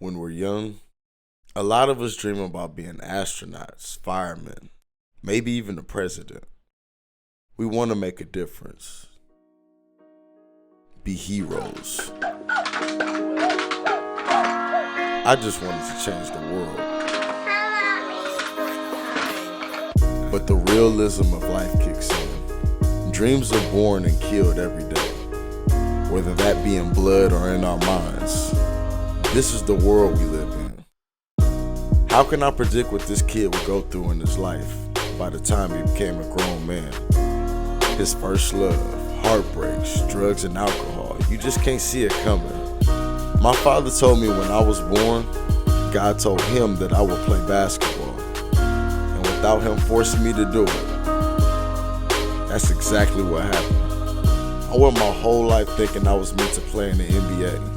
When we're young, a lot of us dream about being astronauts, firemen, maybe even the president. We want to make a difference. Be heroes. I just wanted to change the world. But the realism of life kicks in. Dreams are born and killed every day, whether that be in blood or in our minds. This is the world we live in. How can I predict what this kid would go through in his life by the time he became a grown man? His first love, heartbreaks, drugs and alcohol. You just can't see it coming. My father told me when I was born, God told him that I would play basketball. And without him forcing me to do it, that's exactly what happened. I went my whole life thinking I was meant to play in the NBA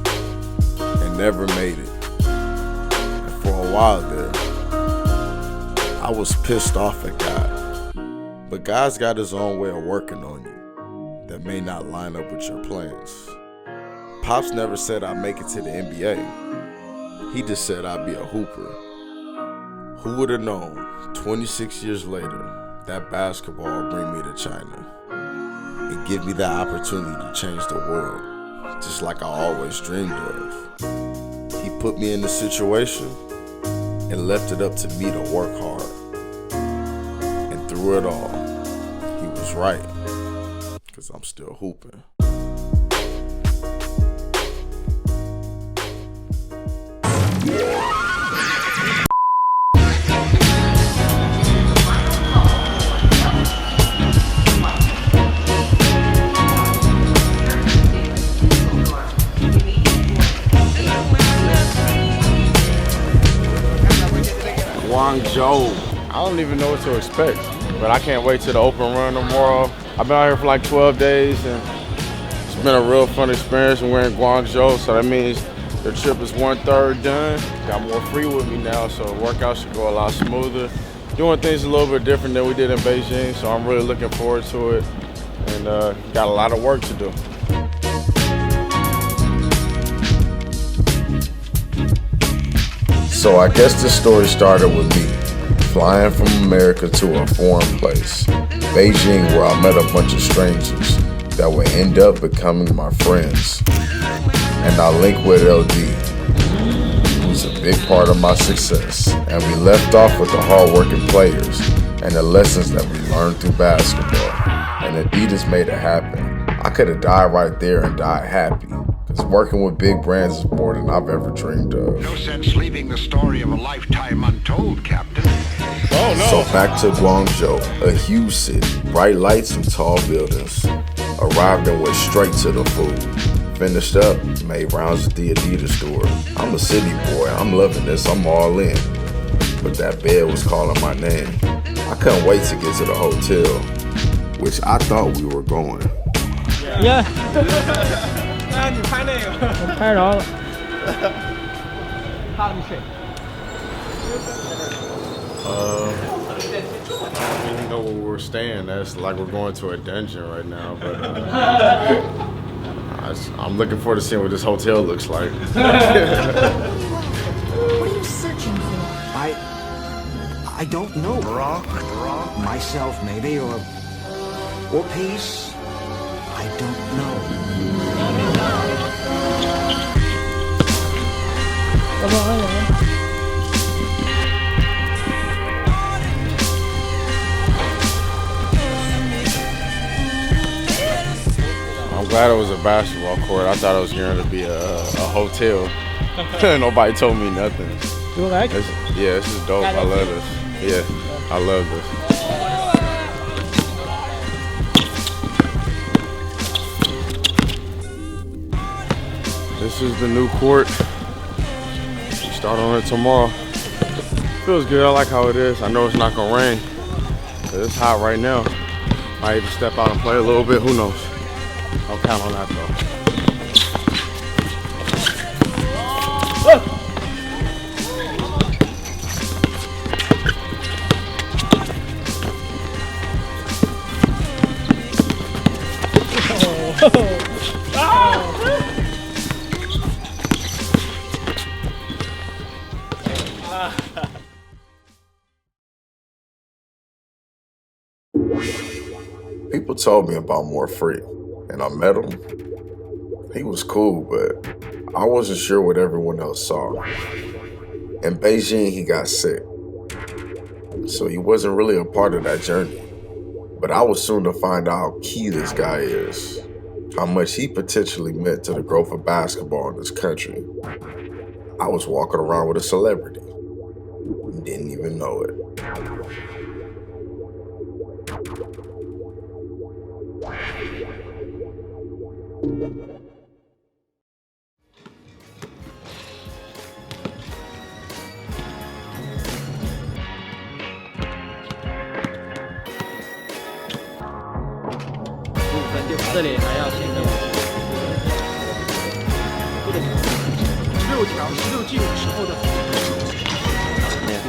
and never made it. And for a while there, I was pissed off at God. But God's got his own way of working on you that may not line up with your plans. Pops never said I'd make it to the NBA. He just said I'd be a hooper. Who would have known 26 years later that basketball would bring me to China and give me the opportunity to change the world, just like I always dreamed of. He put me in the situation and left it up to me to work hard. And through it all, he was right, because I'm still hooping. Guangzhou. I don't even know what to expect, but I can't wait till the open run tomorrow. I've been out here for like 12 days and it's been a real fun experience, and we're in Guangzhou, so that means the trip is 1/3 done. Got more free with me now, so the workout should go a lot smoother. Doing things a little bit different than we did in Beijing, so I'm really looking forward to it, and got a lot of work to do. So I guess this story started with me, flying from America to a foreign place, Beijing, where I met a bunch of strangers that would end up becoming my friends. And I linked with LD, who's a big part of my success. And we left off with the hard-working players and the lessons that we learned through basketball. And Adidas made it happen. I could have died right there and died happy, because working with big brands is more than I've ever dreamed of. No sense leaving the story of a lifetime untold, Captain. Oh, no. So back to Guangzhou, a huge city, bright lights and tall buildings. Arrived and went straight to the food. Finished up, made rounds at the Adidas store. I'm a city boy, I'm loving this, I'm all in. But that bed was calling my name. I couldn't wait to get to the hotel, which I thought we were going. Yeah. 你拍那个，我拍着了。怕没睡。I don't even know where we're staying. That's like we're going to a dungeon right now, but I'm looking forward to seeing what this hotel looks like. What are you searching for? I don't know. Rock, myself maybe, or peace. I don't know. 要不然我。I'm glad it was a basketball court. I thought it was going to be a hotel. Nobody told me nothing. You like it? Yeah, this is dope. I love this. Yeah, I love this. This is the new court. We start on it tomorrow. Feels good. I like how it is. I know it's not gonna rain. It's hot right now. Might even step out and play a little bit. Who knows? I'll count on that though. People told me about Morfree, and I met him. He was cool, but I wasn't sure what everyone else saw. In Beijing, he got sick, so he wasn't really a part of that journey. But I was soon to find out how key this guy is, how much he potentially meant to the growth of basketball in this country. I was walking around with a celebrity, didn't even know it.这里还要先弄。6条16进时候的。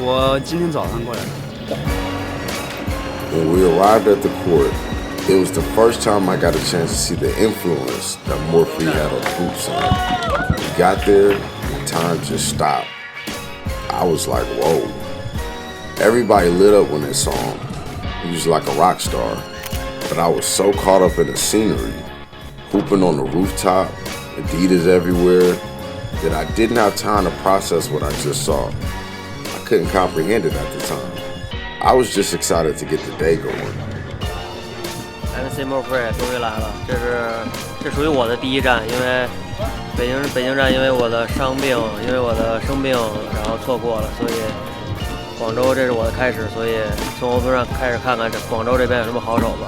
我今天早上过来的。When we arrived at the court, it was the first time I got a chance to see the influence that Morfree had on the hoop scene. We got there, and time just stopped. I was like, whoa. Everybody lit up when they saw him. He was like a rock star. But I was so caught up in the scenery, hooping on the rooftop, Adidas everywhere, that I didn't have time to process what I just saw. I couldn't comprehend it at the time. I was just excited to get the day going. MC Morfree 终于来了，这属于我的第一站，因为北京站因为我的生病，然后错过了，所以广州这是我的开始，所以从欧洲站开始看看这广州这边有什么好手吧。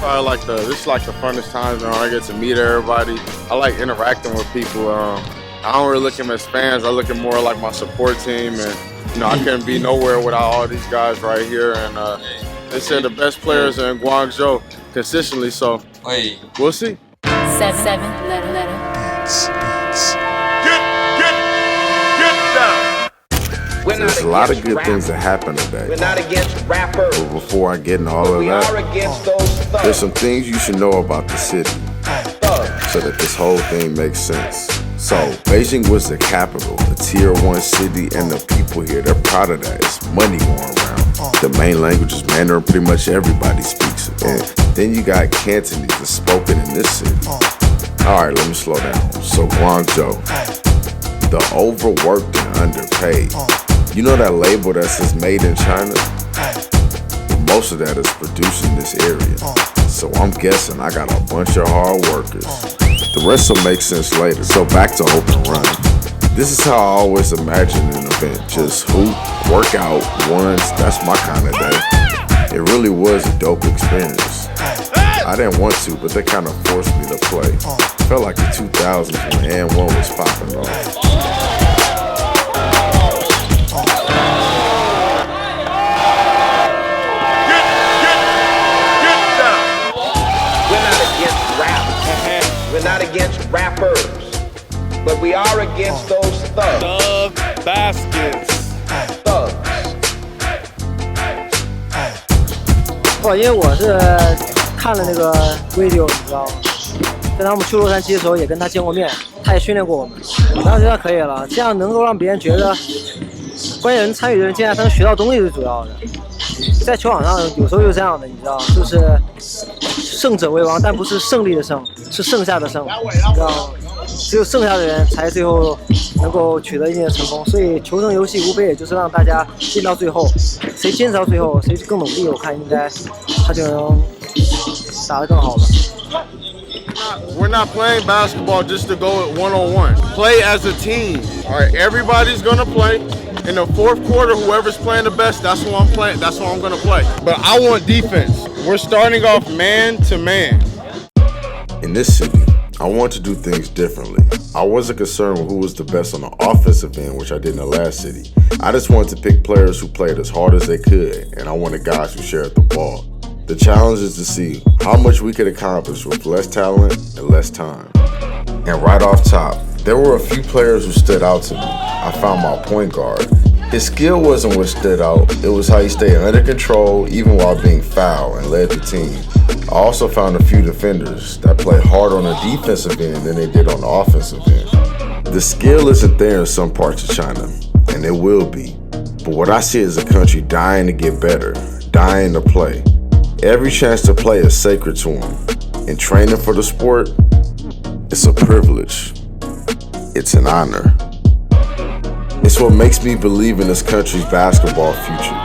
This is like the funnest time when I get to meet everybody. I like interacting with people. I don't really look at them as fans. I look at more like my support team, and I couldn't be nowhere without all these guys right here. And they said the best players are in Guangzhou consistently, so we'll see. 7 letter. There's a lot of good things that happen today. We're not against rappers. But before I get into all of We are that, against those thugs. there's some things you should know about the city so that this whole thing makes sense. So, Beijing was the capital, a tier 1 city, and the people here, they're proud of that. It's money going around. The main language is Mandarin, pretty much everybody speaks it. And then you got Cantonese that's spoken in this city. Alright, let me slow down. So, Guangzhou, the overworked and underpaid. You know that label that says made in China? most of that is produced in this area. So I'm guessing I got a bunch of hard workers. The rest will make sense later, so back to open run. This is how I always imagine an event. Just hoop, work out, once, that's my kind of day. It really was a dope experience. I didn't want to, but they kind of forced me to play. Felt like the 2000s when And One was popping off. We're not against rappers, but we are against those thugs. Thug baskets. Thugs. 不，因为我是看了那个 video， 你知道吗？跟他们去洛杉矶的时候也跟他见过面，他也训练过我们，然后觉得可以了，这样能够让别人觉得，关键人参与的人进来，他能学到东西是主要的。在球场上有时候就是这样的，你知道，就是胜者为王，但不是胜利的胜，是剩下的胜，你知道吗？只有剩下的人才最后能够取得一定的成功。所以求胜游戏无非也就是让大家进到最后，谁坚持到最后，谁更努力，我看应该他就能打得更好了。We're not playing basketball just to go one-on-one. Play as a team. All right, everybody's gonna play. In the fourth quarter, whoever's playing the best, that's who I'm playing. That's who I'm gonna play. But I want defense. We're starting off man to man. In this city, I want to do things differently. I wasn't concerned with who was the best on the offensive end, which I did in the last city. I just wanted to pick players who played as hard as they could, and I wanted guys who shared the ball. The challenge is to see how much we could accomplish with less talent and less time. And right off top, there were a few players who stood out to me. I found my point guard. His skill wasn't what stood out, it was how he stayed under control even while being fouled and led the team. I also found a few defenders that played harder on the defensive end than they did on the offensive end. The skill isn't there in some parts of China, and it will be. But what I see is a country dying to get better, dying to play. Every chance to play is sacred to them. And training for the sport, it's a privilege. It's an honor. It's what makes me believe in this country's basketball future.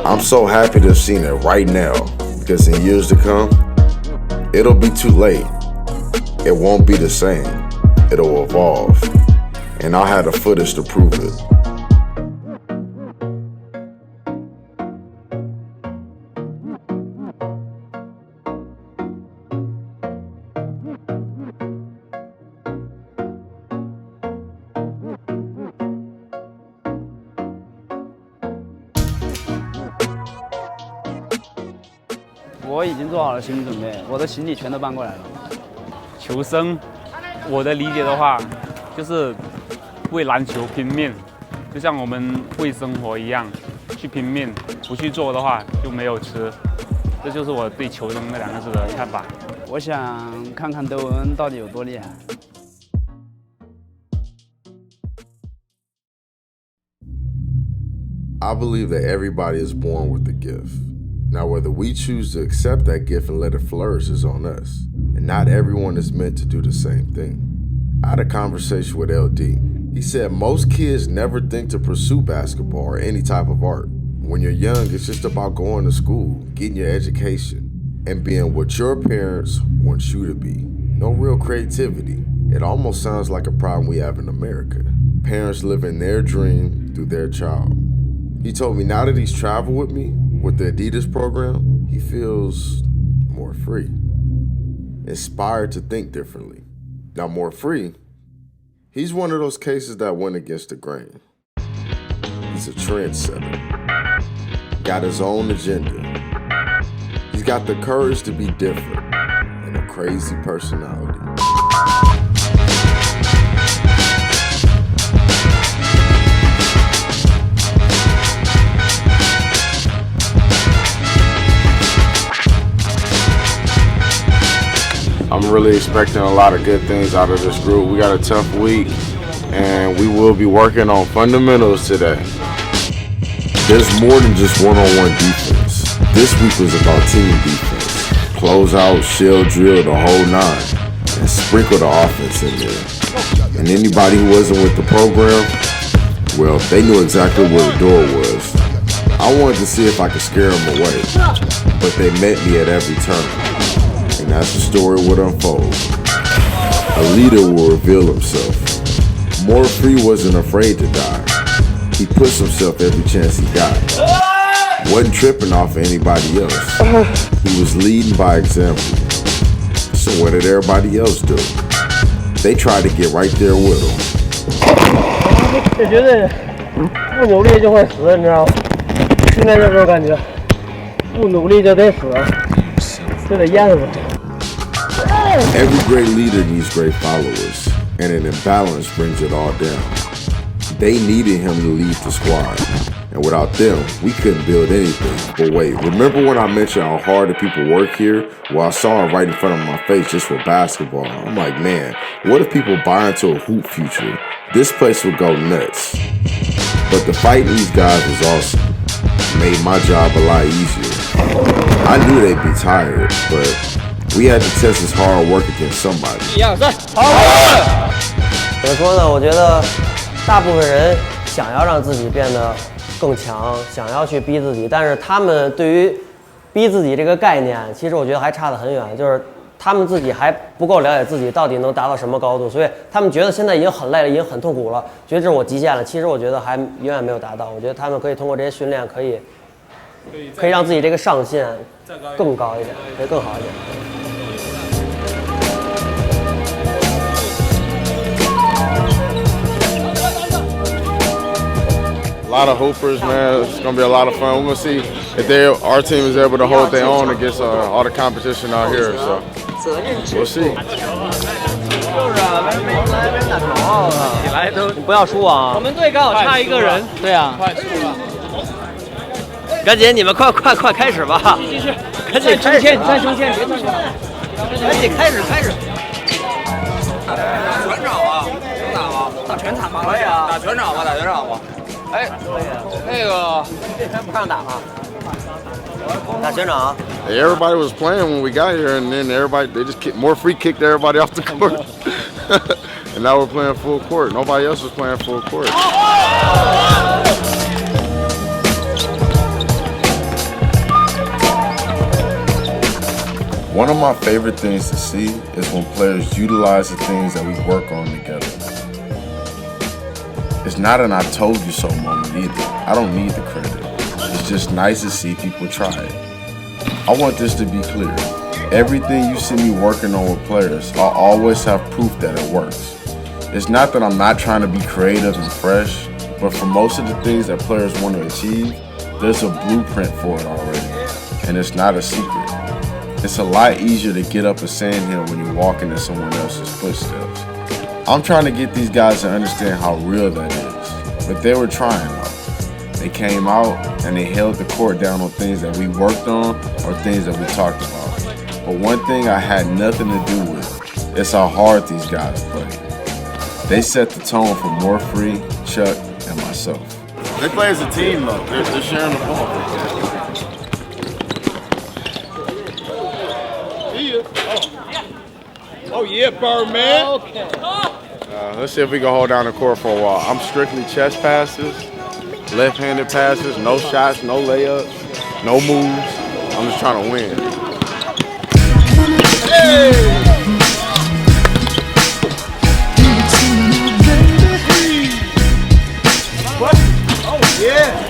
I'm so happy to have seen it right now, because in years to come, it'll be too late. It won't be the same. It'll evolve. And I'll have the footage to prove it.我已经做好了心理准备，我的行李全都搬过来了。求生，我的理解的话，就是为篮球拼命，就像我们为生活一样，去拼命，不去做的话就没有吃。这就是我对求生这两个字的看法。我想看看德文到底有多厉害。I believe that everybody is born with a gift. Now, whether we choose to accept that gift and let it flourish is on us. And not everyone is meant to do the same thing. I had a conversation with LD. He said most kids never think to pursue basketball or any type of art. When you're young, it's just about going to school, getting your education, and being what your parents want you to be. No real creativity. It almost sounds like a problem we have in America. Parents living their dream through their child. He told me now that he's traveled with me, with the Adidas program, he feels more free, inspired to think differently. Now, more free, he's one of those cases that went against the grain. He's a trendsetter, got his own agenda. He's got the courage to be different and a crazy personality. I'm really expecting a lot of good things out of this group. We got a tough week, and we will be working on fundamentals today. There's more than just one-on-one defense. This week was about team defense. Close out, shell drill, the whole nine, and sprinkle the offense in there. And anybody who wasn't with the program, well, they knew exactly where the door was. I wanted to see if I could scare them away, but they met me at every turn. And as the story would unfold, a leader will reveal himself. Morfree wasn't afraid to die. He pushed himself every chance he got. Wasn't tripping off of anybody else. He was leading by example. So what did everybody else do? They tried to get right there with him. 就觉得不努力就会死，你知道吗？现在这种感觉，不努力就得死，就得淹死。Every great leader needs great followers, and an imbalance brings it all down. They needed him to lead the squad, and without them, we couldn't build anything. But wait, remember when I mentioned how hard the people work here? Well, I saw it right in front of my face just for basketball. I'm like, man, what if people buy into a hoop future? This place would go nuts. But the fighting these guys was awesome. Made my job a lot easier. I knew they'd be tired, but we had to test his hard work against somebody. 1、2、3，好！怎么说呢？我觉得大部分人想要让自己变得更强，想要去逼自己，但是他们对于逼自己这个概念，其实我觉得还差得很远，就是他们自己还不够了解自己到底能达到什么高度，所以他们觉得现在已经很累了，已经很痛苦了，觉得这是我极限了。其实我觉得还远远没有达到，我觉得他们可以通过这些训练，可以让自己这个上限更高一点，可以更好一点。A lot of hoopers, man. It's gonna be a lot of fun. We're gonna see if our team is able to hold their own against all the competition out here. So we'll see. 你来都不要输啊！我们队刚好差1个人。对啊。赶紧，你们快开始吧！继续，赶紧冲线，再冲线，别冲线，赶紧开始。全场吧，能打吗？打全场吧，可以啊，打全场吧。哎，那个不让打吗？打全场。Everybody was playing when we got here, and then they just Morfree kicked everybody off the court, and now we're playing full court. Nobody else was playing full court. One of my favorite things to see is when players utilize the things that we work on together. It's not an I told you so moment either. I don't need the credit. It's just nice to see people try it. I want this to be clear. Everything you see me working on with players, I'll always have proof that it works. It's not that I'm not trying to be creative and fresh, but for most of the things that players want to achieve, there's a blueprint for it already, and it's not a secret. It's a lot easier to get up a sandhill when you're walking in someone else's footsteps. I'm trying to get these guys to understand how real that is, but they were trying though. They came out and they held the court down on things that we worked on or things that we talked about. But one thing I had nothing to do with is how hard these guys play. They set the tone for Morfree, Chuck, and myself. They play as a team though. They're sharing the ball. Oh yeah, Birdman. Okay. Let's see if we can hold down the court for a while. I'm strictly chest passes, left-handed passes, no shots, no layups, no moves. I'm just trying to win. Hey! What? Oh yeah.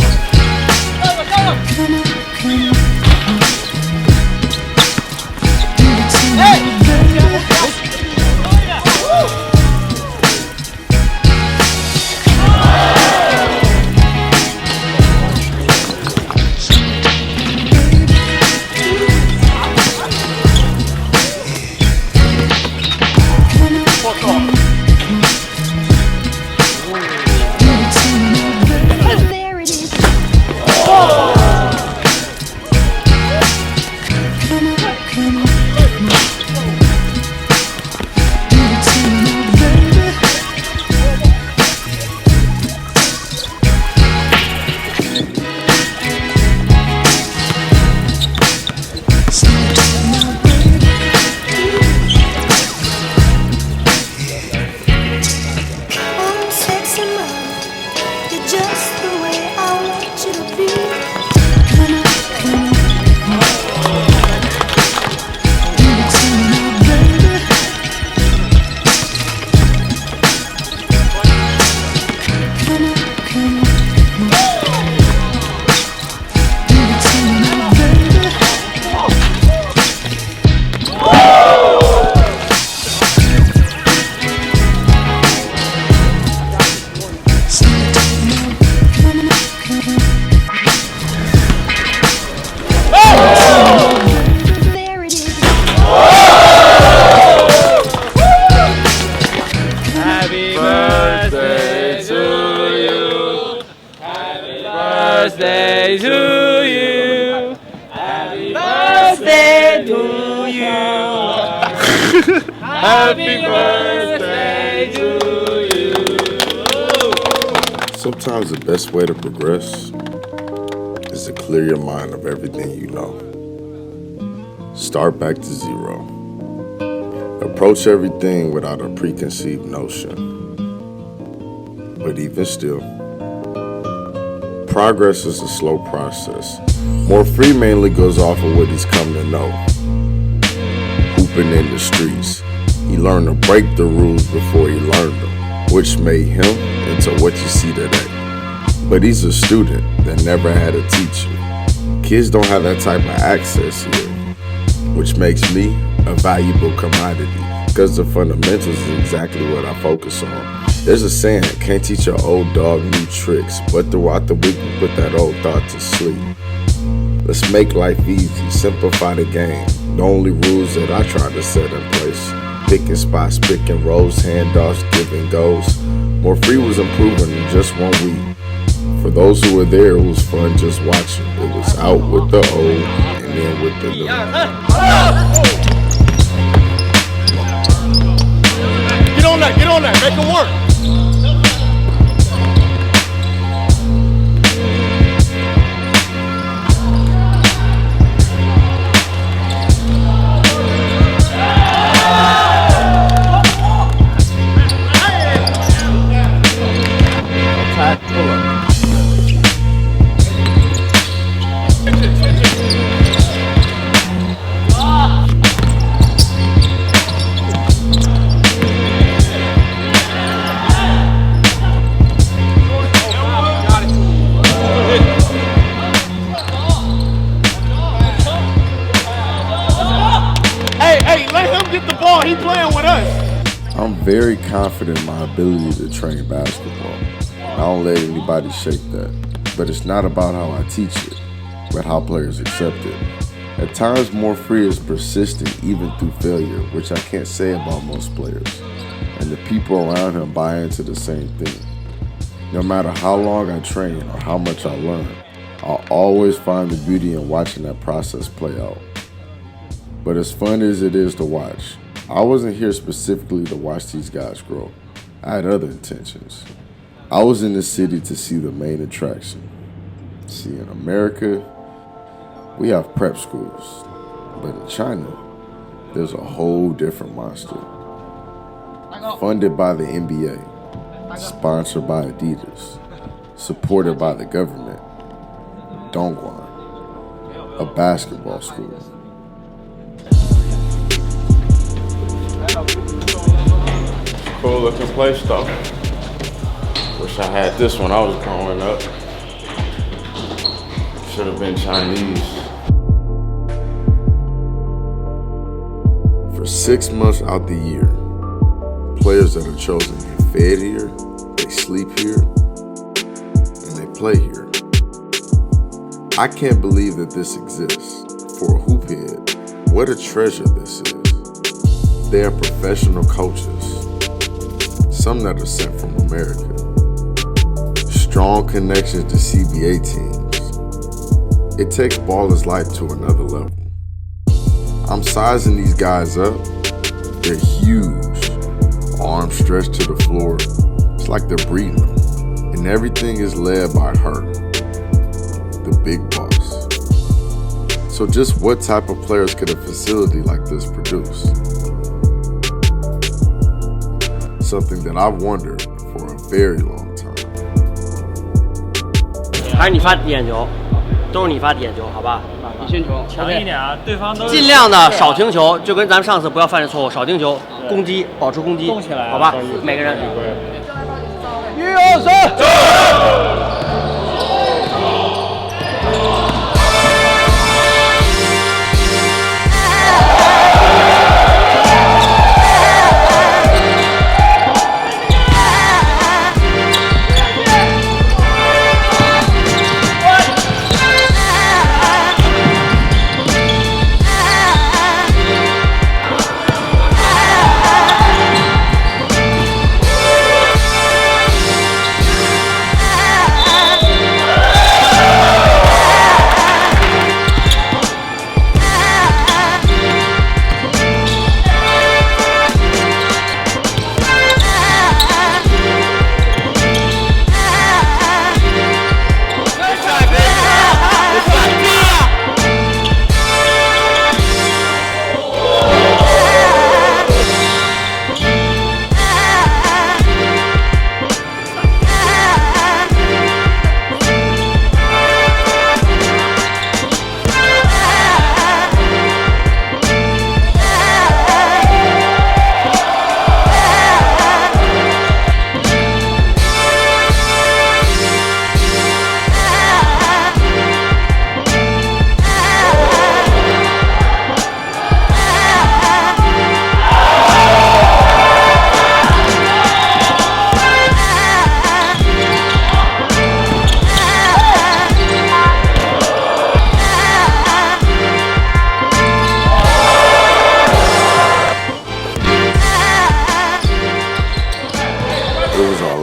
Happy birthday to you. Sometimes the best way to progress is to clear your mind of everything you know. Start back to zero. Approach everything without a preconceived notion. But even still, progress is a slow process. More Free mainly goes off of what he's come to know. Hooping in the streets, he learned to break the rules before he learned them, which made him into what you see today. But he's a student that never had a teacher. Kids don't have that type of access here, which makes me a valuable commodity, because the fundamentals is exactly what I focus on. There's a saying, can't teach an old dog new tricks, but throughout the week we put that old thought to sleep. Let's make life easy, simplify the game. The only rules that I try to set in place: picking spots, picking roles, handoffs, giving goals. More Free was improving in just 1 week. For those who were there, it was fun just watching. It was out with the old and in with the new. Get on that, make it work. I'm very confident in my ability to train basketball. I don't let anybody shake that. But it's not about how I teach it, but how players accept it. At times, More Free is persistent even through failure, which I can't say about most players. And the people around him buy into the same thing. No matter how long I train or how much I learn, I'll always find the beauty in watching that process play out. But as fun as it is to watch, I wasn't here specifically to watch these guys grow. I had other intentions. I was in the city to see the main attraction. See, in America, we have prep schools, but in China, there's a whole different monster. Funded by the NBA, sponsored by Adidas, supported by the government, Dongguan, a basketball school. Cool looking place though. Wish I had this when I was growing up. Should have been Chinese. For 6 months out the year, players that are chosen get fed here, they sleep here, and they play here. I can't believe that this exists. For a hoop head, what a treasure this is. They are professional coaches, some that are sent from America. Strong connections to CBA teams. It takes ballers' life to another level. I'm sizing these guys up. They're huge. Arms stretched to the floor. It's like they're breeding them. And everything is led by her, the big boss. So just what type of players could a facility like this produce? Something that I've wondered for a very long time. 还是你发点球，都是你发点球，好吧？你先球，强一点啊！对方都尽量的少停球，就跟咱们上次不要犯的错误，少停球，攻击，保持攻击，动起来，好吧？每个人。1、2、3。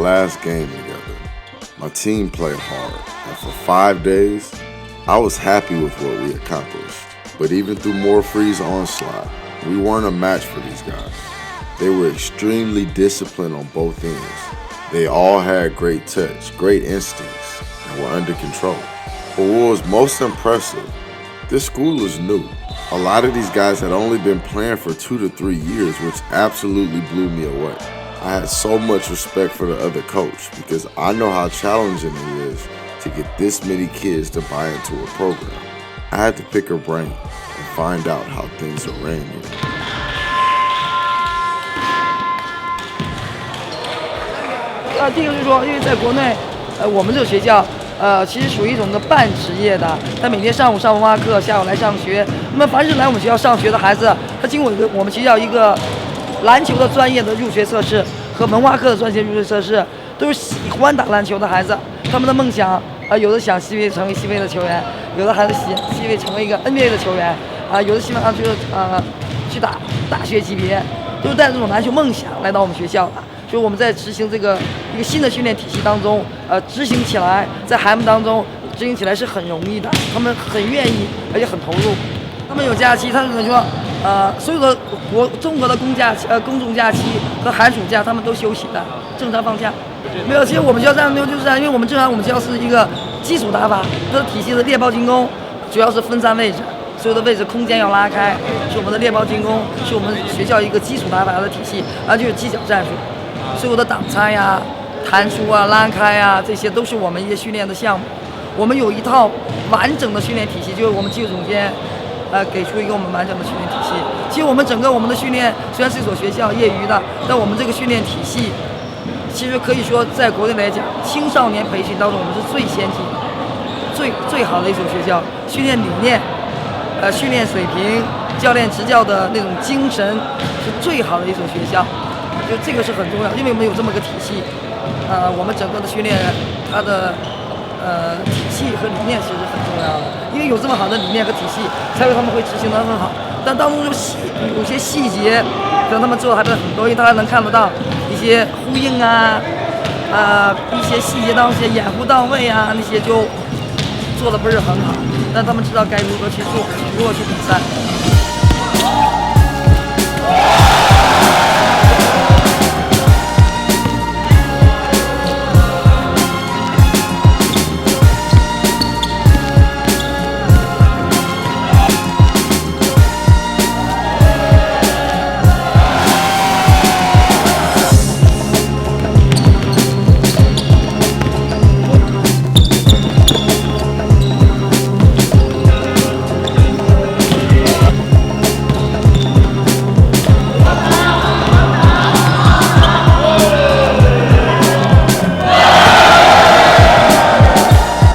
last game together. My team played hard, and for 5 days, I was happy with what we accomplished. But even through Moorfree's onslaught, we weren't a match for these guys. They were extremely disciplined on both ends. They all had great touch, great instincts, and were under control. But what was most impressive, this school is new. A lot of these guys had only been playing for 2 to 3 years, which absolutely blew me away. I had so much respect for the other coach because I know how challenging it is to get this many kids to buy into a program. I had to pick her brain and find out how things are ran here. 第一个就是说，因为在国内，我们这个学校，其实属于一种的半职业的。他每天上午上文化课，下午来上学。那么凡是来我们学校上学的孩子，他经过我们学校一个篮球的专业的入学测试和文化课的专业入学测试，都是喜欢打篮球的孩子。他们的梦想，有的想成为CBA的球员，有的孩子希望成为一个 NBA 的球员，有的希望就是去打大学级别，都是带着这种篮球梦想来到我们学校的。所以我们在执行这个一个新的训练体系当中，执行起来，在孩子们当中执行起来是很容易的，他们很愿意，而且很投入。他们有假期，他们说，所有的中国的公众假期和寒暑假，他们都休息的，正常放假。没有，其实我们学校这样就是因为我们正常我们学校是一个基础打法，它的体系是猎豹进攻，主要是分散位置。所有的位置空间要拉开，是我们的猎豹进攻，是我们学校一个基础打法的体系，就是技巧战术。所有的挡拆呀、弹出啊、拉开啊，这些都是我们一些训练的项目。我们有一套完整的训练体系，就是我们技术总监，给出一个我们完整的训练体系。其实我们整个我们的训练虽然是一所学校业余的，但我们这个训练体系，其实可以说在国内来讲，青少年培训当中我们是最先进的、最好的一所学校。训练理念、训练水平、教练执教的那种精神是最好的一所学校。就这个是很重要，因为我们有这么个体系，我们整个的训练，它的体系和理念其实是很重要的，因为有这么好的理念和体系，才会他们会执行得很好。但当中有些细节，可能他们做的还不是很多，因为大家能看得到一些呼应啊，一些细节当中一些掩护到位啊，那些就做的不是很好，但他们知道该如何去做，如何去比赛。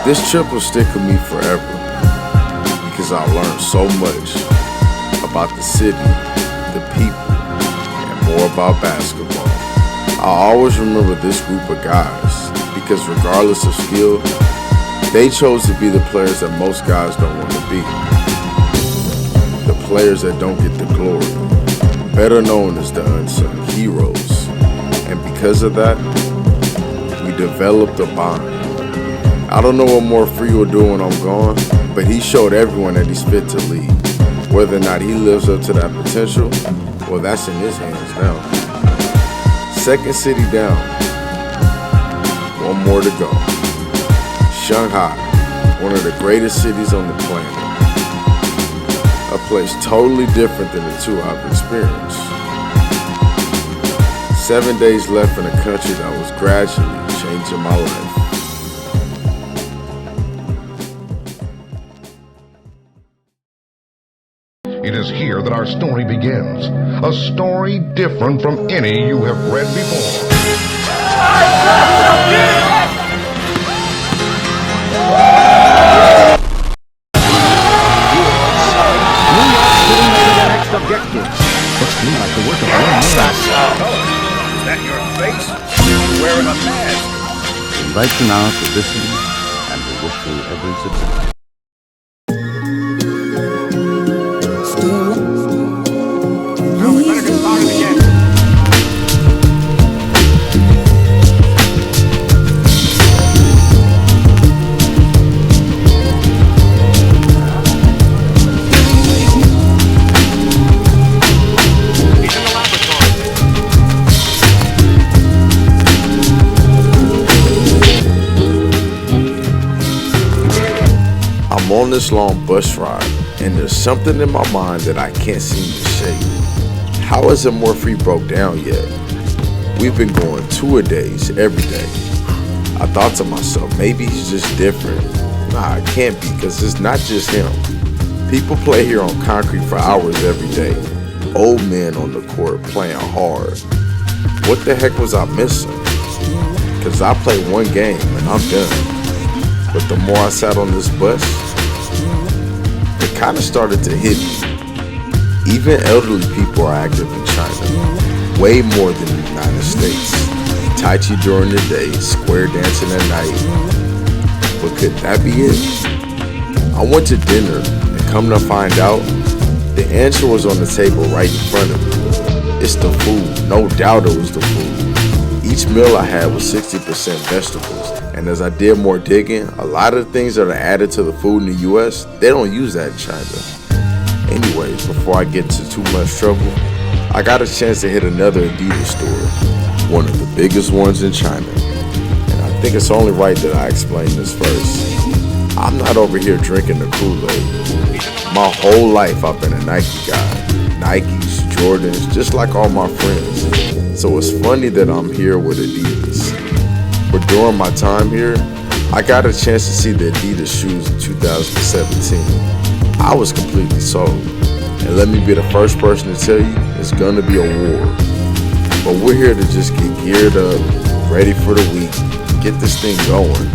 This trip will stick with me forever because I learned so much about the city, the people, and more about basketball. I'll always remember this group of guys because regardless of skill, they chose to be the players that most guys don't want to be. The players that don't get the glory, better known as the unsung heroes. And because of that, we developed a bond. I don't know what Moorfree will do when I'm gone, but he showed everyone that he's fit to lead. Whether or not he lives up to that potential, well, that's in his hands now. Second city down. One more to go. Shanghai, one of the greatest cities on the planet. A place totally different than the two I've experienced. 7 days left in a country that was gradually changing my life. It is here that our story begins. A story different from any you have read before. Next objective. Looks to me like the work of one man. Is that your face? Wearing a mask. I invite you now to listen, and we wish you every success. on this long bus ride, and there's something in my mind that I can't seem to shake. How hasn't More Free broke down yet? We've been going two-a-days every day. I thought to myself, maybe he's just different. Nah, it can't be, because it's not just him. People play here on concrete for hours every day. Old men on the court playing hard. What the heck was I missing? Because I play one game and I'm done. But the more I sat on this bus, it kind of started to hit me. Even elderly people are active in China, way more than the United States. Tai Chi during the day, square dancing at night. But could that be it? I went to dinner and come to find out, the answer was on the table right in front of me. It's the food. No doubt it was the food. Each meal I had was 60% vegetables. And as I did more digging, a lot of the things that are added to the food in the US, they don't use that in China. Anyways, before I get into too much trouble, I got a chance to hit another Adidas store, one of the biggest ones in China. And I think it's only right that I explain this first. I'm not over here drinking the Kool-Aid. My whole life I've been a Nike guy. Nikes, Jordans, just like all my friends. So it's funny that I'm here with Adidas. But during my time here, I got a chance to see the Adidas shoes in 2017. I was completely sold. And let me be the first person to tell you, it's gonna be a war. But we're here to just get geared up, ready for the week, get this thing going.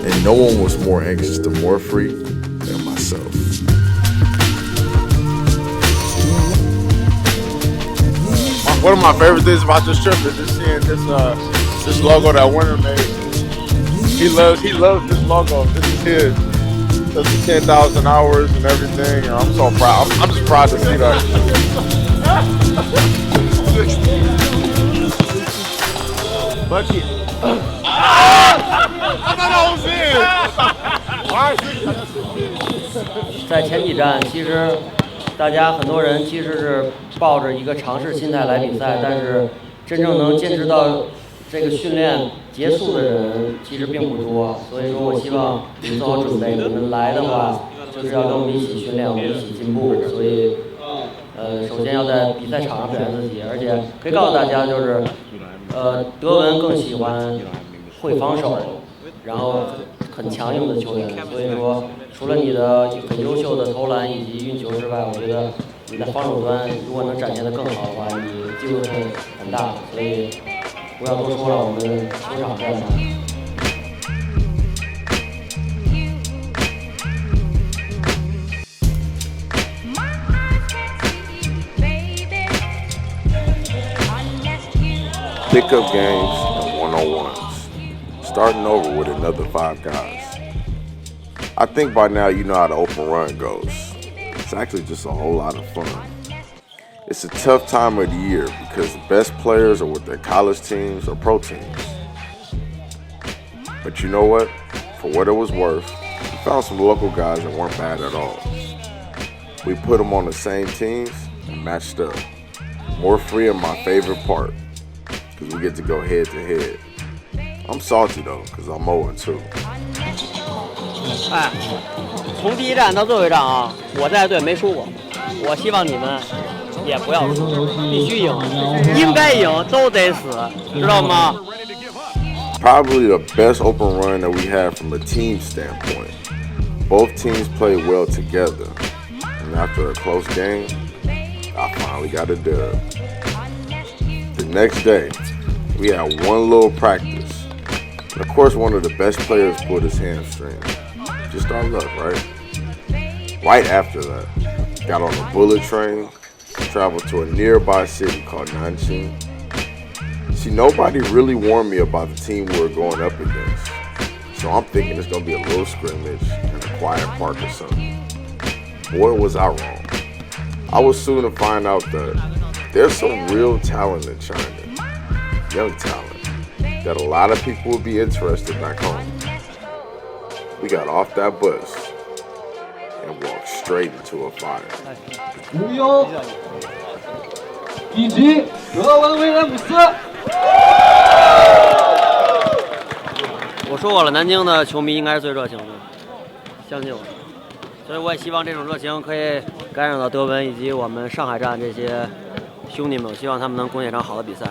And no one was more anxious to More Free than myself. One of my favorite things about this trip is just seeing this logo that Winter made. He loves this logo. This is his. This is 10,000 hours and everything. And I'm so proud. I'm just proud to see that. Bucky. I thought I was in. 在前几站，其实大家很多人其实是抱着一个尝试心态来比赛，但是真正能坚持到这个训练结束的人其实并不多。所以说我希望你们做好准备，你们来的话就是要跟我们一起训练，我们一起进步。所以，首先要在比赛场上表现自己，而且可以告诉大家，就是德文更喜欢会防守，然后很强硬的球员。所以说，除了你的很优秀的投篮以及运球之外，我觉得你在防守端如果能展现得更好的话，你机会会很大。所以不要多说了，我们球场再谈。Pickup games and one-on-ones. Starting over with another 5 guys. I think by now you know how the open run goes. It's actually just a whole lot of fun. It's a tough time of the year because the best players are with their college teams or pro teams. But you know what? For what it was worth, we found some local guys that weren't bad at all. We put them on the same teams and matched up. More Free in my favorite part, because we get to go head to head. I'm salty though, because I'm 0-2. 哎，从第一站到最后一站啊，我带队没输过。我希望你们也不要输，必须赢，应该赢，都得死，知道吗？ Probably the best open run that we had from a team standpoint. Both teams played well together, and after a close game, I finally got a dub. The next day, we had one little practice. And of course, one of the best players pulled his hamstring. Just our luck, right? Right after that, got on a bullet train, traveled to a nearby city called Nanjing. See, nobody really warned me about the team we were going up against. So I'm thinking it's gonna be a little scrimmage in a quiet park or something. Boy, was I wrong. I was soon to find out that there's some real talent in China, young talent, that a lot of people would be interested back home. We got off that bus and walked straight into a fire. 无忧以及德文威廉姆斯。我说过了，南京的球迷应该是最热情的。相信我。所以我也希望这种热情可以感染到德文以及我们上海站这些兄弟们，我希望他们能贡献场好的比赛。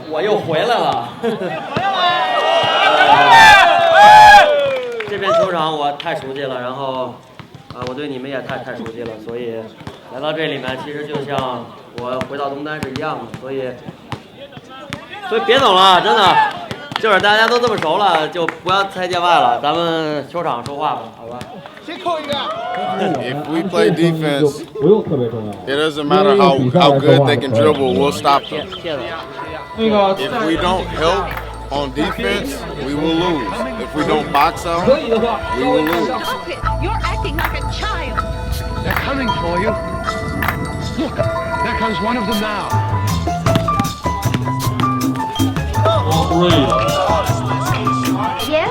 我又回来了。这片球场我太熟悉了，然后我对你们也太熟悉了，所以来到这里面其实就像我回到东单是一样的，所以别走了，真的，就是大家都这么熟了，就不要猜界外了，咱们球场说话吧，好吧？ If we play defense, it doesn't matter how good they can dribble, we'll stop them. If we don't help on defense, we will lose. If we don't box out, we will lose. You're acting like a child. They're coming for you. Look, there comes one of them now. Yes?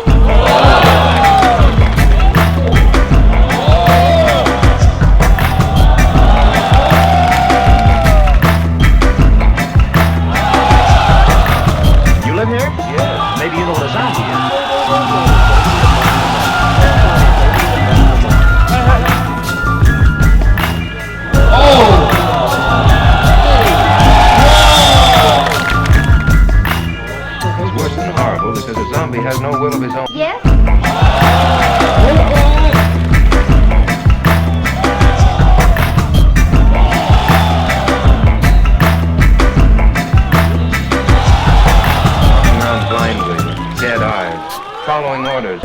You live here? Yeah. Maybe you know what a zombie is. It's worse than horrible because a zombie has no will of his own. Yes? Walking around blindly, dead eyes, following orders.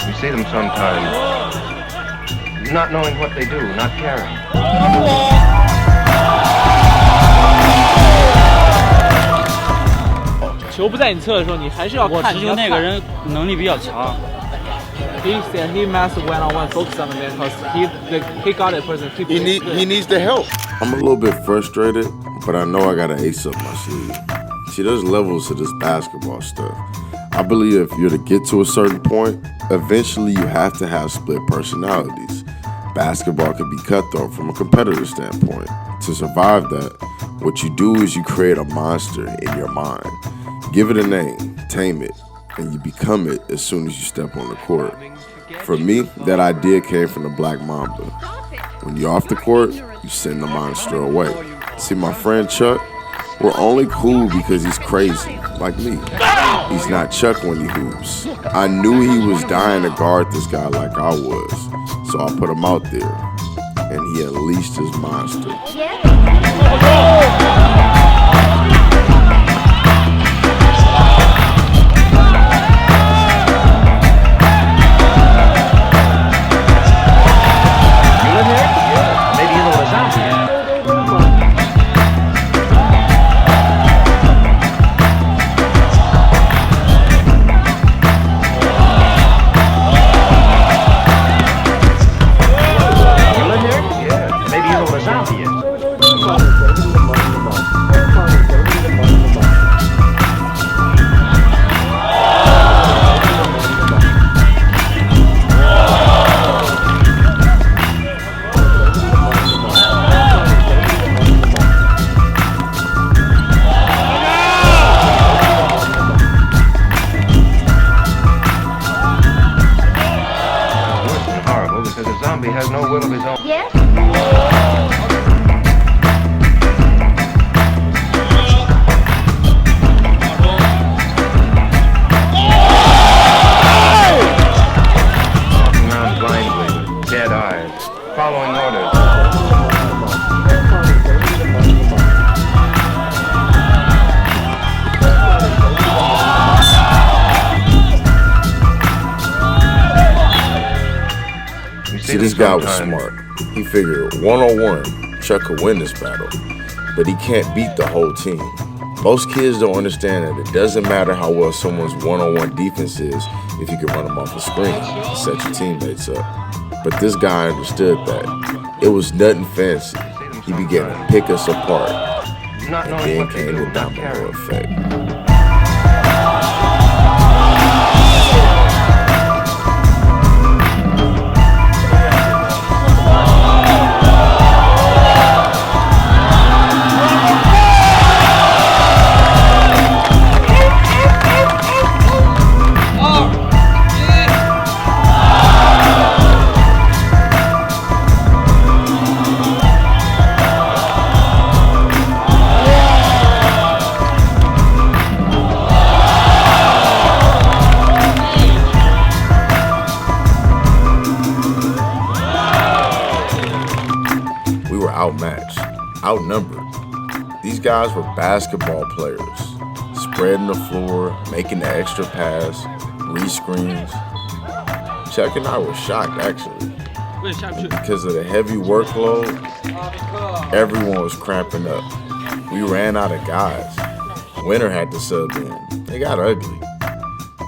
You see them sometimes, not knowing what they do, not caring. 球不在你侧的时候，你还是要看。我持球那个人能力比较强。He said he mastered one-on-one focus on the man because he got it person. He needs the help. I'm a little bit frustrated, but I know I got an ace up my sleeve. See, there's levels to this basketball stuff. I believe if you're to get to a certain point, eventually you have to have split personalities. Basketball can be cutthroat from a competitive standpoint. To survive that, what you do is you create a monster in your mind. Give it a name, tame it, and you become it as soon as you step on the court. For me, that idea came from the Black Mamba. When you're off the court, you send the monster away. See, my friend Chuck, we're only cool because he's crazy, like me. He's not Chuck when he hoops. I knew he was dying to guard this guy like I was, so I put him out there, and he unleashed his monster. Has no will of his own. Yes? Walking around blindly with dead eyes, following orders. See, this guy was smart. He figured one-on-one, Chuck could win this battle, but he can't beat the whole team. Most kids don't understand that it doesn't matter how well someone's one-on-one defense is if you can run them off a screen and set your teammates up. But this guy understood that. It was nothing fancy. He began to pick us apart, and then came the domino effect. Remember, these guys were basketball players, spreading the floor, making the extra pass, re-screens. Chuck and I were shocked, actually. Because of the heavy workload, everyone was cramping up. We ran out of guys. Winter had to sub in. It got ugly.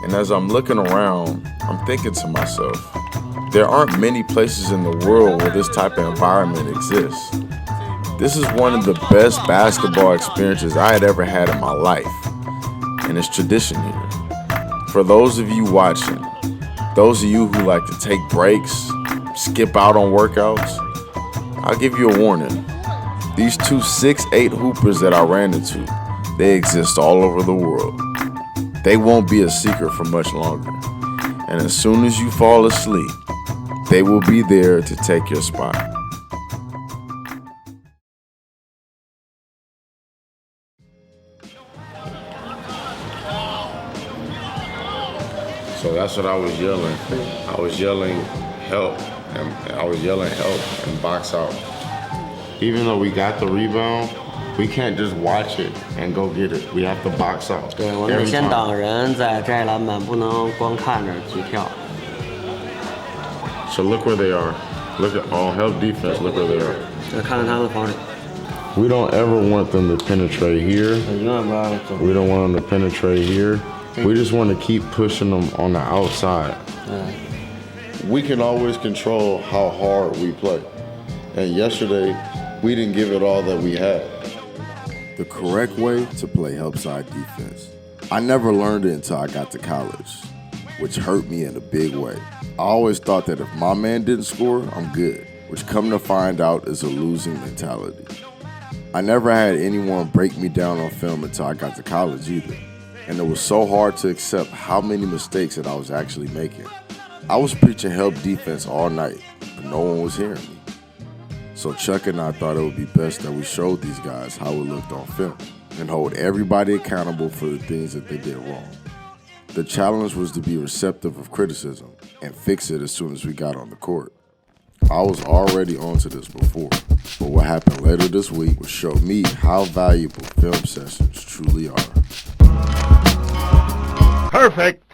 And as I'm looking around, I'm thinking to myself, there aren't many places in the world where this type of environment exists. This is one of the best basketball experiences I had ever had in my life, and it's tradition here. For those of you watching, those of you who like to take breaks, skip out on workouts, I'll give you a warning. These two 6'8" hoopers that I ran into, they exist all over the world. They won't be a secret for much longer, and as soon as you fall asleep, they will be there to take your spot. So that's what I was yelling. I was yelling help, and I was yelling help and box out. Even though we got the rebound, we can't just watch it and go get it. We have to box out. 对，我得先挡人，再摘篮板，不能光看着去跳。 So look where they are. Look at all help defense. Look where they are. 看看他们防守。 We don't ever want them to penetrate here. We don't want them to penetrate here. We just want to keep pushing them on the outside. We can always control how hard we play. And yesterday, we didn't give it all that we had. The correct way to play help side defense. I never learned it until I got to college, which hurt me in a big way. I always thought that if my man didn't score, I'm good, which come to find out is a losing mentality. I never had anyone break me down on film until I got to college either, and it was so hard to accept how many mistakes that I was actually making. I was preaching help defense all night, but no one was hearing me. So Chuck and I thought it would be best that we showed these guys how it looked on film and hold everybody accountable for the things that they did wrong. The challenge was to be receptive of criticism and fix it as soon as we got on the court. I was already onto this before, but what happened later this week would show me how valuable film sessions truly are. Perfect.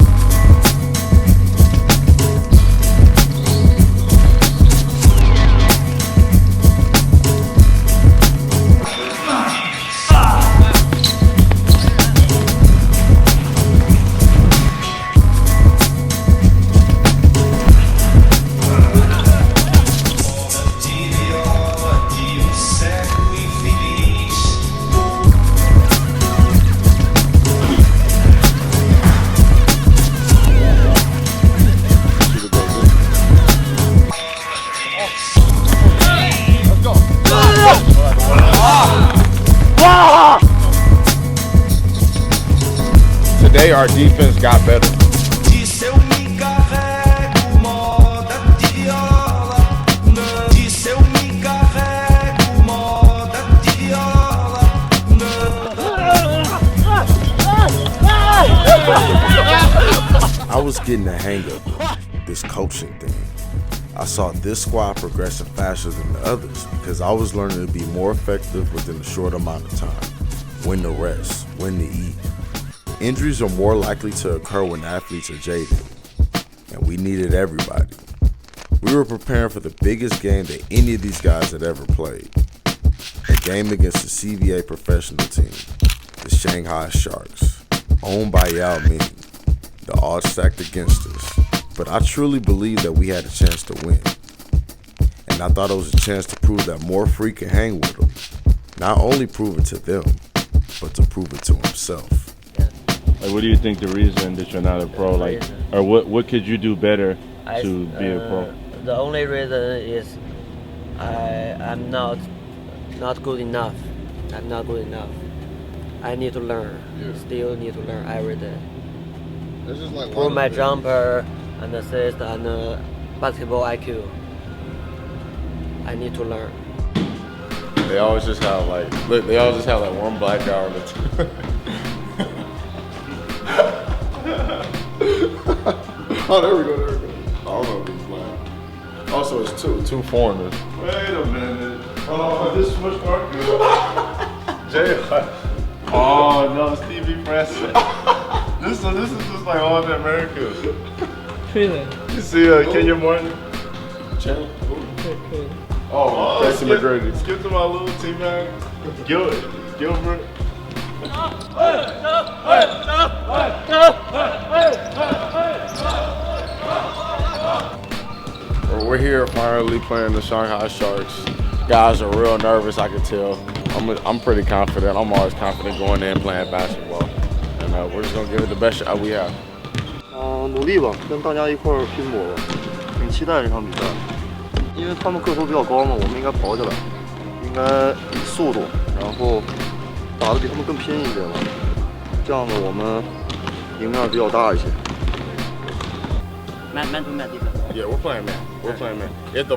Today our defense got better. I was getting the hang of this coaching thing. I saw this squad progressing faster than the others because I was learning to be more effective within a short amount of time. When to rest, when to eat. Injuries are more likely to occur when athletes are jaded, and we needed everybody. We were preparing for the biggest game that any of these guys had ever played. A game against the CBA professional team, the Shanghai Sharks, owned by Yao Ming. The odds stacked against us, but I truly believe that we had a chance to win. And I thought it was a chance to prove that more free could hang with them. Not only prove it to them, but to prove it to himself. Like, what do you think the reason that you're not a pro, like, or what could you do better to be a pro? The only reason is I'm not good enough. I'm not good enough. I need to learn. Still need to learn every day. It's just like for my jumper and assist and basketball IQ. I need to learn. They always just have like, look, they always just have like one black guy on the team. Oh, there we go. I don't know if he's black. Also, it's two foreigners. Wait a minute. Oh, this switch part good. Jay. Oh no, Stevie Preston. This is just like all the Americans. Really? You see Kenya Martin? Channel? Oh, Tracy McGrady. Skip to my little team man. Gilbert. We're here finally playing the Shanghai Sharks. Guys are real nervous, I can tell. I'm pretty confident. I'm always confident going in playing basketball. And we're just going to give it the best shot we have. 努力吧，跟大家一块儿拼搏吧，挺期待这场比赛。因为他们个头比较高嘛，我们应该跑起来，应该以速度，然后打得比他们更拼一些吧。这样子我们赢面比较大一些。Man to man defense. Yeah, we're playing man. We're playing man. If the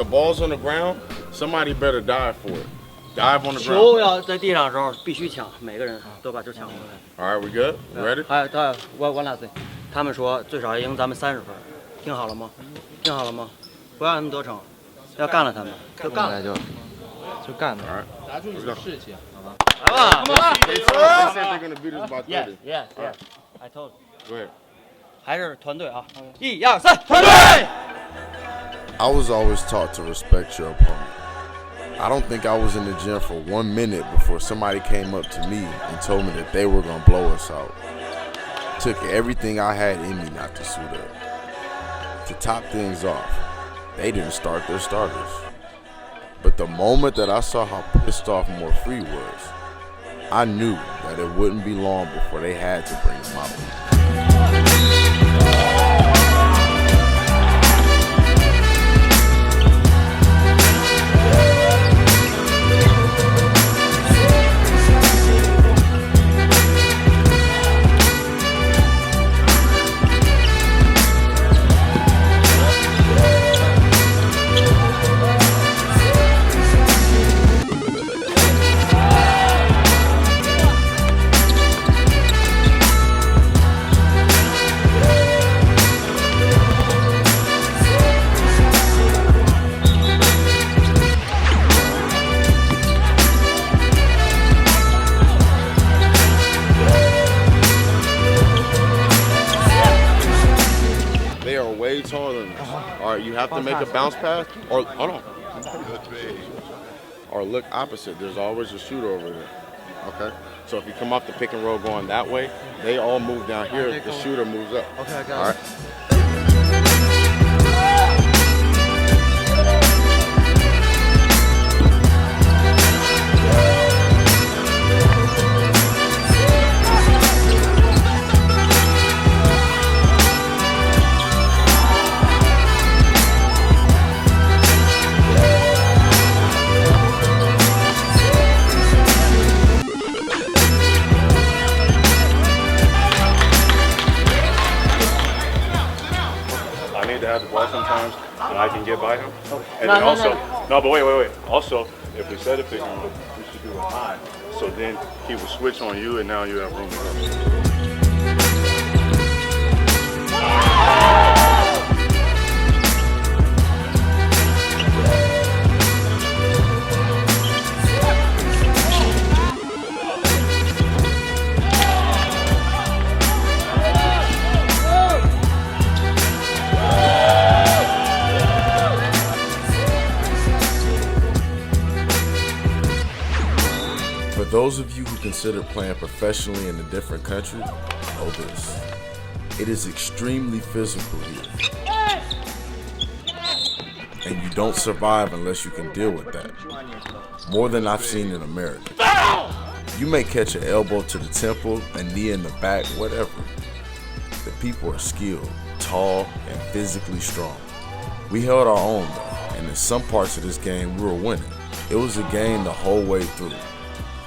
ball's on the ground, somebody better dive for it. Dive on the 球 ground. 要在地上的时候必须抢，每个人都把球抢回来。 All right, we good? We ready? 还有one last thing， 他们说最少要赢咱们30分，听好了吗？听好了吗？不让他们得逞，要干了他们，就干了就干了。拿住你的士气，好吗？来吧， They said they're gonna beat us by 30. Yeah. I told you. Go ahead. 还是团队啊！1、2、3，团队！ I was always taught to respect your opponent. I don't think I was in the gym for 1 minute before somebody came up to me and told me that they were gonna blow us out. Took everything I had in me not to suit up. To top things off, they didn't start their starters. But the moment that I saw how pissed off More Free was, I knew that it wouldn't be long before they had to bring him out. Taller than us. All right, you have to make a bounce pass, or hold on, or look opposite. There's always a shooter over there. Okay, so if you come off the pick and roll going that way, they all move down here. The shooter moves up. Okay, I got it. All right. Have the ball sometimes, and I can get by him. Okay. And then also, but wait. Also, if we set a pick and roll, we should do it high. So then he will switch on you, and now you have room to go. For those of you who consider playing professionally in a different country, know this. It is extremely physical here. And you don't survive unless you can deal with that. More than I've seen in America. You may catch an elbow to the temple, a knee in the back, whatever. The people are skilled, tall, and physically strong. We held our own though, and in some parts of this game we were winning. It was a game the whole way through.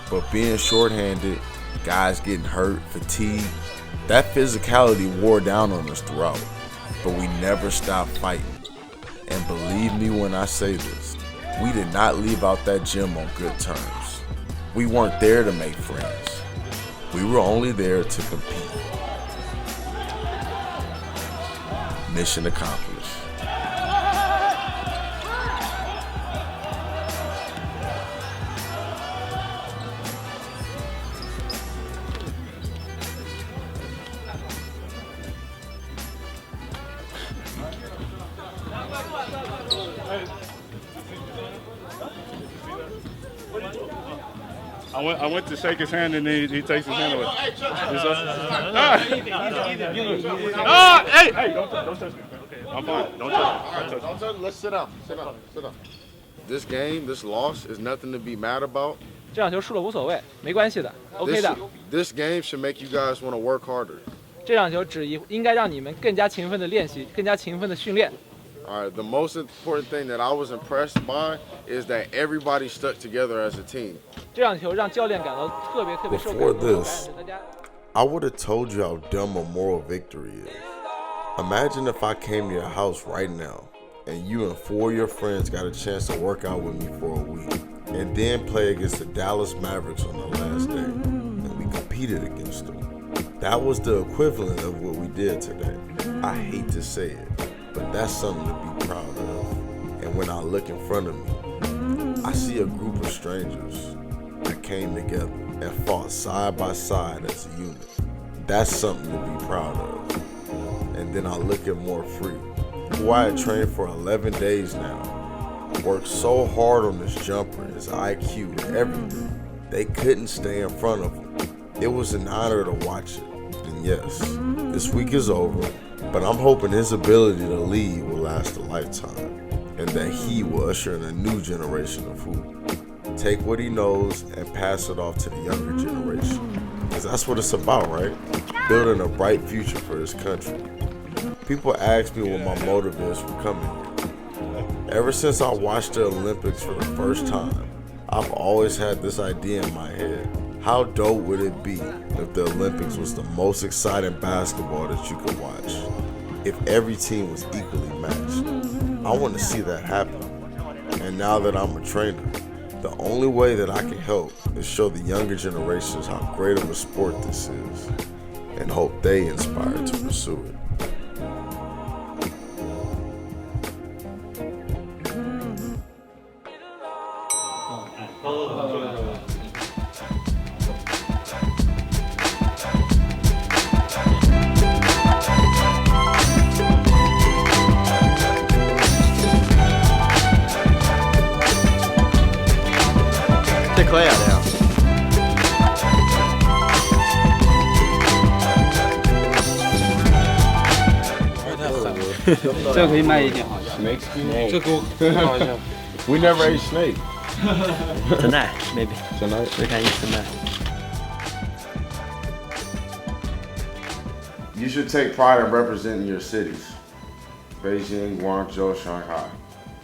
But being shorthanded, guys getting hurt, fatigued, that physicality wore down on us throughout. But we never stopped fighting. And believe me when I say this, we did not leave out that gym on good terms. We weren't there to make friends. We were only there to compete. Mission accomplished. I went to shake his hand and then he takes his hand away. Hey, don't touch me. I'm fine. Don't touch me. Don't touch me. Let's sit down. Sit down. This game, this loss is nothing to be mad about. 这场球输了无所谓，没关系的 ，OK 的。This game should make you guys want to work harder. 这场球应该让你们更加勤奋的练习，更加勤奋的训练。All right, the most important thing that I was impressed by is that everybody stuck together as a team. 这场球让教练感到特别受感 Before 动。 this, I would have told you how dumb a moral victory is. Imagine if I came to your house right now and you and 4 of your friends got a chance to work out with me for a week and then play against the Dallas Mavericks on the last day and we competed against them. That was the equivalent of what we did today. I hate to say it, but that's something to be proud of. And when I look in front of me, I see a group of strangers that came together and fought side by side as a unit. That's something to be proud of. And then I look at More Free, who I had trained for 11 days now, worked so hard on this jumper, his IQ, everything. They couldn't stay in front of him. It was an honor to watch it. And yes, this week is over, but I'm hoping his ability to lead will last a lifetime and that he will usher in a new generation of hoop. Take what he knows and pass it off to the younger generation. Because that's what it's about, right? Building a bright future for this country. People ask me what my motive is for coming here. Ever since I watched the Olympics for the first time, I've always had this idea in my head. How dope would it be if the Olympics was the most exciting basketball that you could watch? If every team was equally matched. I want to see that happen. And now that I'm a trainer, the only way that I can help is show the younger generations how great of a sport this is and hope they inspire to pursue it. We never ate snake. Tonight, maybe. Tonight? We can eat tonight. You should take pride in representing your cities. Beijing, Guangzhou, Shanghai.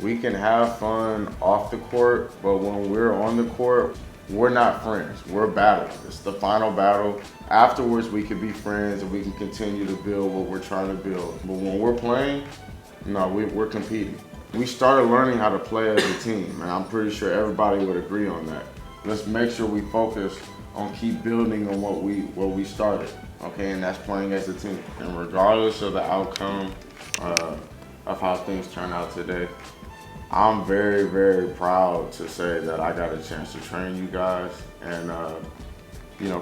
We can have fun off the court, but when we're on the court, we're not friends. We're battling. It's the final battle. Afterwards, we can be friends and we can continue to build what we're trying to build. But when we're playing, no, we're competing. We started learning how to play as a team, and I'm pretty sure everybody would agree on that. Let's make sure we focus on keep building on what we started, okay? And that's playing as a team. And regardless of the outcome of how things turn out today, I'm very, very proud to say that I got a chance to train you guys, and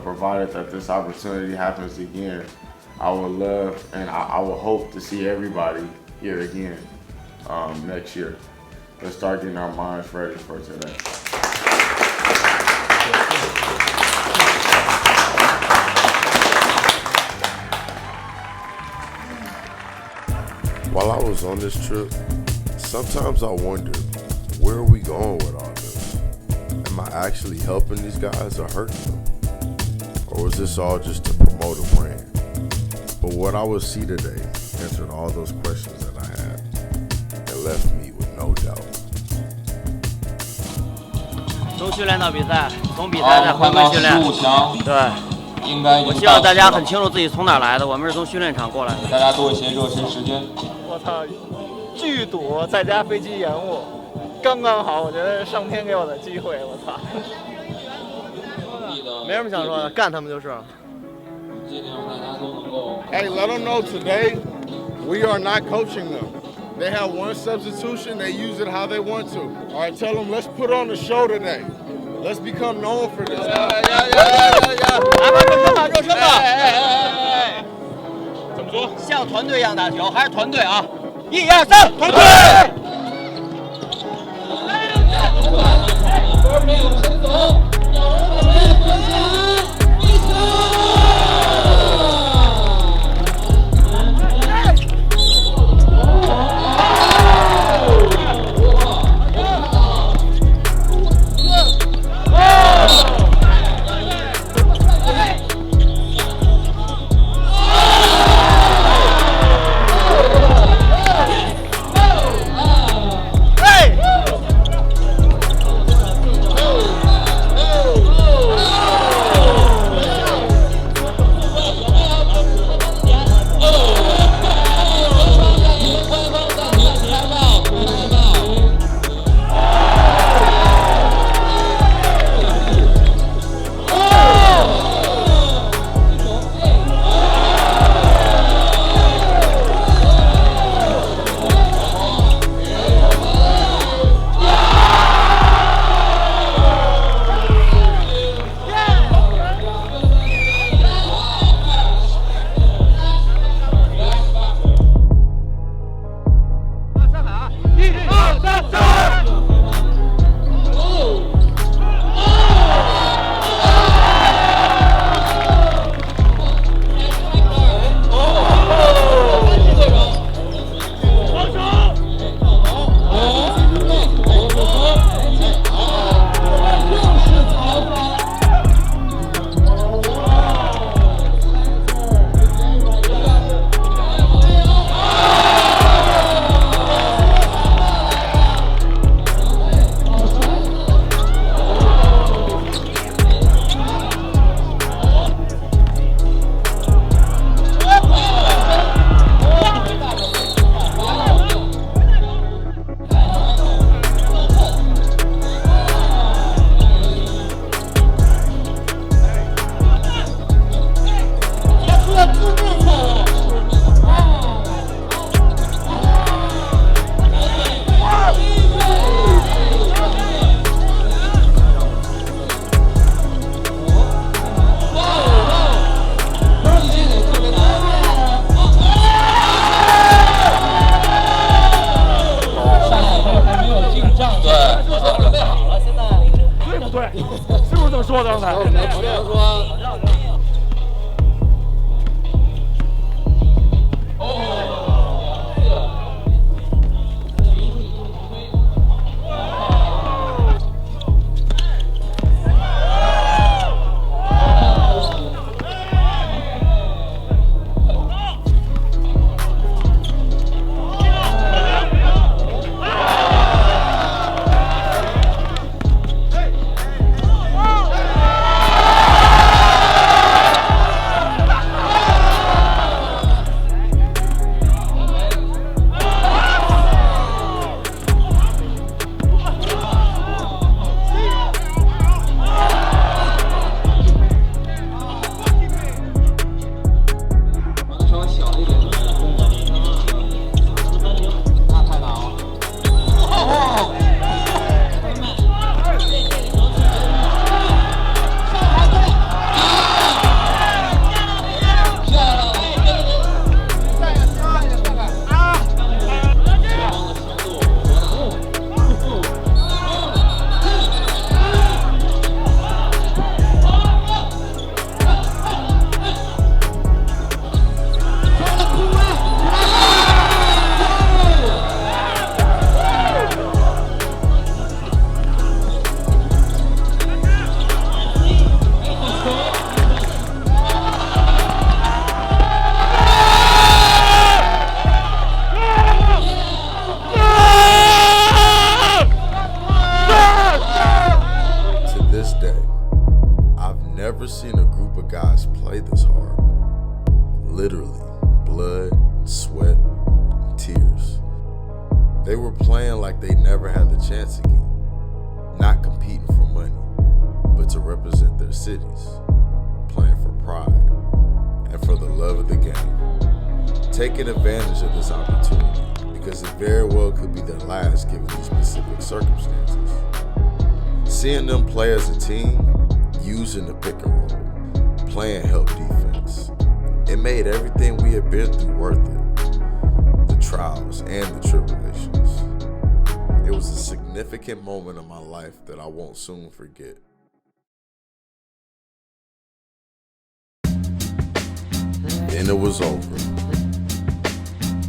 provided that this opportunity happens again, I would love and I will hope to see everybody here again next year. Let's start getting our minds ready for today. While I was on this trip, sometimes I wondered, where are we going with all this? Am I actually helping these guys or hurting them? Or was this all just to promote a brand? But what I would see today answered all those questions that I had and left me with no doubt. 从训练到比赛，从比赛再回归训练。对，应该。我希望大家很清楚自己从哪来的，我们是从训练场过来的。大家多一些热身时间。我操，巨堵，再加飞机延误，刚刚好，我觉得上天给我的机会，我操。没什么想说的，干他们就是。 Hey, let them know today we are not coaching them. They have one substitution, they use it how they want to. All right, tell them let's put on the show today. Let's become known for this. 热身吧！怎么说？像团队一样打球，还是团队啊？1、2、3，团队！没有先走。不对？是不是这么说的？刚才？我这样说。Never seen a group of guys play this hard. Literally, blood, sweat, and tears. They were playing like they never had the chance again. Not competing for money, but to represent their cities. Playing for pride and for the love of the game. Taking advantage of this opportunity because it very well could be their last given these specific circumstances. Seeing them play as a team, using the pick and roll, playing help defense, it made everything we had been through worth it. The trials and the tribulations. It was a significant moment in my life that I won't soon forget. Then it was over.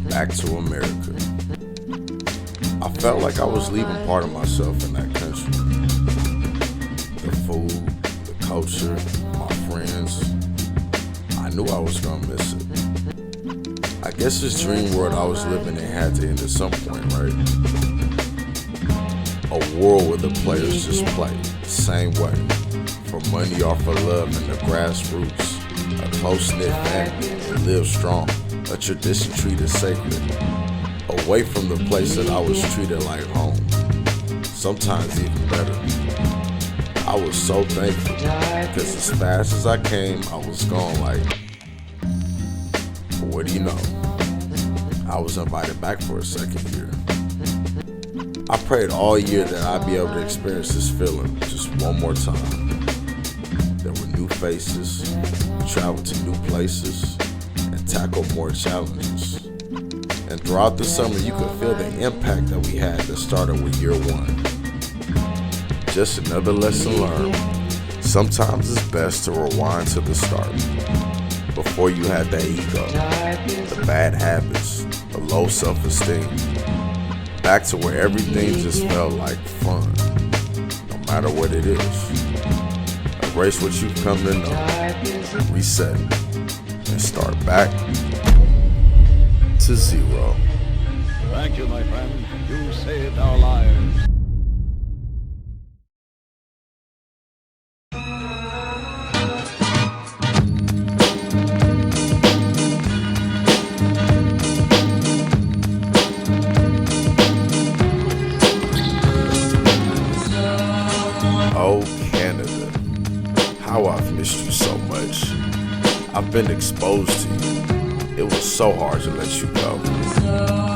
Back to America. I felt like I was leaving part of myself in that country. The food, the culture, my friends. I knew I was gonna miss it. I guess this dream world I was living in had to end at some point, right? A world where the players just play the same way. For money or for love in the grassroots. A close-knit family and live strong. A tradition treated sacred. Away from the place that I was treated like home. Sometimes even better. I was so thankful because as fast as I came, I was gone like, but what do you know? I was invited back for a second year. I prayed all year that I'd be able to experience this feeling just one more time. There were new faces, travel to new places, and tackle more challenges. And throughout the summer, you could feel the impact that we had that started with year one. Just another lesson learned. Sometimes it's best to rewind to the start. Before you had that ego, the bad habits, the low self-esteem. Back to where everything just felt like fun, no matter what it is. Embrace what you've come to know, reset, and start back to zero. Thank you, my friend. You saved our lives. Oh, Canada, how I've missed you so much. I've been exposed to you. It was so hard to let you go.